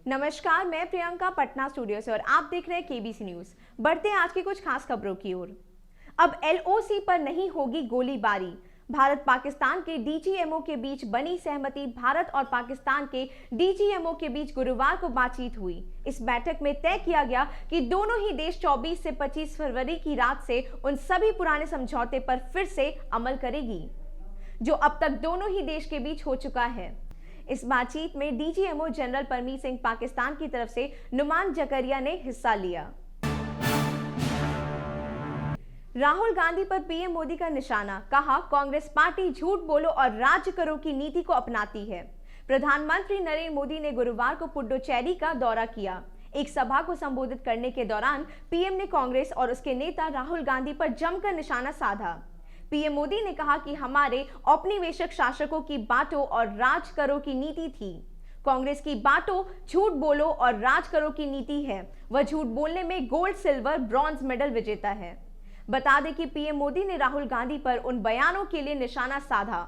नमस्कार, मैं प्रियंका पटना स्टूडियो से और आप देख रहे हैं केबीसी न्यूज। बढ़ते हैं आज की कुछ खास खबरों की ओर। अब एलओसी पर नहीं होगी गोलीबारी। भारत पाकिस्तान के डीजीएमओ के बीच बनी सहमति। भारत और पाकिस्तान के डीजीएमओ के बीच गुरुवार को बातचीत हुई। इस बैठक में तय किया गया कि दोनों ही देश 24 से 25 फरवरी की रात से उन सभी पुराने समझौते पर फिर से अमल करेगी जो अब तक दोनों ही देश के बीच हो चुका है। इस बातचीत में डीजीएमओ जनरल परमीत सिंह पाकिस्तान की तरफ से नुमान जकरिया ने हिस्सा लिया। राहुल गांधी पर पीएम मोदी का निशाना। कहा, कांग्रेस पार्टी झूठ बोलो और राज्य करो की नीति को अपनाती है। प्रधानमंत्री नरेंद्र मोदी ने गुरुवार को पुडुचेरी का दौरा किया। एक सभा को संबोधित करने के दौरान पीएम ने कांग्रेस और उसके नेता राहुल गांधी पर जमकर निशाना साधा। पीएम मोदी ने कहा कि हमारे औपनिवेशिक शासकों की बांटो और राज करो की नीति थी। कांग्रेस की बांटो, झूठ बोलो और राज करो की नीति है। वह झूठ बोलने में गोल्ड, सिल्वर, ब्रॉन्ज मेडल विजेता है। बता दें कि पीएम मोदी ने राहुल गांधी पर उन बयानों के लिए निशाना साधा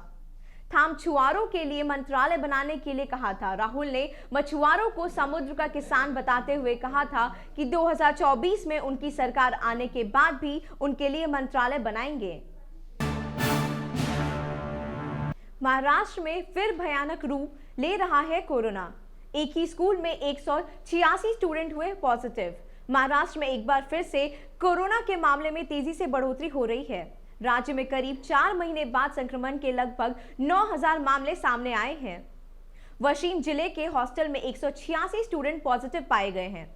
था मछुआरों के लिए मंत्रालय बनाने के लिए कहा था। राहुल ने मछुआरों को समुद्र का किसान बताते हुए कहा था कि 2024 में उनकी सरकार आने के बाद भी उनके लिए मंत्रालय बनाएंगे। महाराष्ट्र में फिर भयानक रूप ले रहा है कोरोना। एक ही स्कूल में 186 स्टूडेंट हुए पॉजिटिव। महाराष्ट्र में एक बार फिर से कोरोना के मामले में तेजी से बढ़ोतरी हो रही है। राज्य में करीब 4 महीने बाद संक्रमण के लगभग 9000 मामले सामने आए हैं। वशीम जिले के हॉस्टल में 186 स्टूडेंट पॉजिटिव पाए गए हैं।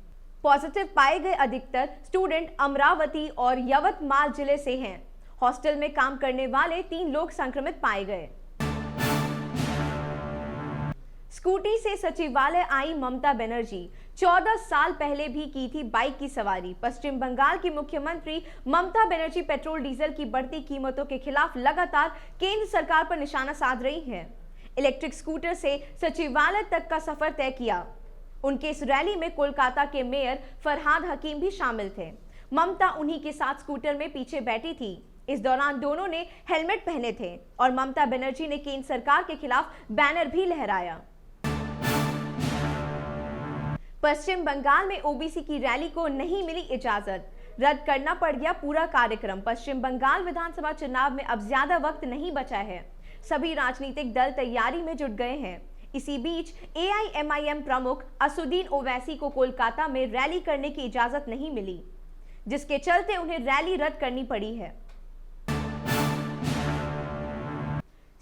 पॉजिटिव पाए गए अधिकतर स्टूडेंट अमरावती और यवतमाल जिले से हैं। हॉस्टल में काम करने वाले 3 लोग संक्रमित पाए गए। स्कूटी से सचिवालय आई ममता बनर्जी। 14 साल पहले भी की थी बाइक की सवारी। पश्चिम बंगाल की मुख्यमंत्री ममता बनर्जी पेट्रोल डीजल की बढ़ती कीमतों के खिलाफ लगातार केंद्र सरकार पर निशाना साध रही हैं। इलेक्ट्रिक स्कूटर से सचिवालय तक का सफर तय किया। उनके इस रैली में कोलकाता के मेयर फरहाद हकीम भी शामिल थे। ममता उन्हीं के साथ स्कूटर में पीछे बैठी थी। इस दौरान दोनों ने हेलमेट पहने थे और ममता बनर्जी ने केंद्र सरकार के खिलाफ बैनर भी लहराया। पश्चिम बंगाल में ओबीसी की रैली को नहीं मिली इजाजत। रद्द करना पड़ गया पूरा कार्यक्रम। पश्चिम बंगाल विधानसभा चुनाव में अब ज्यादा वक्त नहीं बचा है। सभी राजनीतिक दल तैयारी में जुट गए हैं। इसी बीच एआईएमआईएम प्रमुख असुद्दीन ओवैसी को कोलकाता में रैली करने की इजाजत नहीं मिली, जिसके चलते उन्हें रैली रद्द करनी पड़ी है।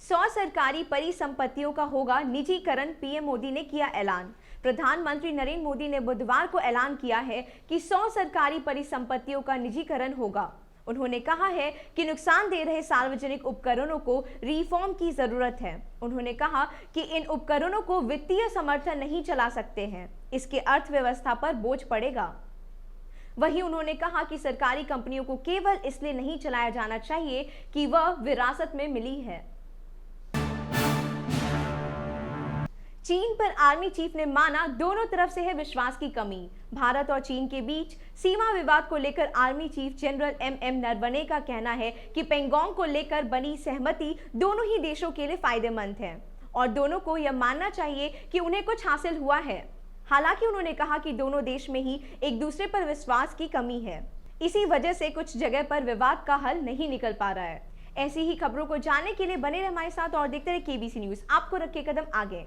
100 सरकारी परिसंपत्तियों का होगा निजीकरण। पीएम मोदी ने किया ऐलान। प्रधानमंत्री नरेंद्र मोदी ने बुधवार को ऐलान किया है कि 100 सरकारी परिसंपत्तियों का निजीकरण होगा। उन्होंने कहा है कि नुकसान दे रहे सार्वजनिक उपकरणों को रिफॉर्म की जरूरत है। उन्होंने कहा कि इन उपकरणों को वित्तीय समर्थन नहीं चला सकते हैं। इसके अर्थव्यवस्था पर बोझ पड़ेगा। वहीं उन्होंने कहा कि सरकारी कंपनियों को केवल इसलिए नहीं चलाया जाना चाहिए कि वह विरासत में मिली है। चीन पर आर्मी चीफ ने माना दोनों तरफ से है विश्वास की कमी। भारत और चीन के बीच सीमा विवाद को लेकर army chief general MM Naravane का कहना है कि पेंगोंग को लेकर बनी सहमति दोनों ही देशों के लिए फायदेमंद है और दोनों को यह मानना चाहिए कि उन्हें कुछ हासिल हुआ है। हालांकि उन्होंने कहा कि दोनों देश में ही एक दूसरे पर विश्वास की कमी है। इसी वजह से कुछ जगह पर विवाद का हल नहीं निकल पा रहा है। ऐसी ही खबरों को जानने के लिए बने रहे हमारे साथ और देखते रहे केबीसी न्यूज। आपको रखे कदम आगे।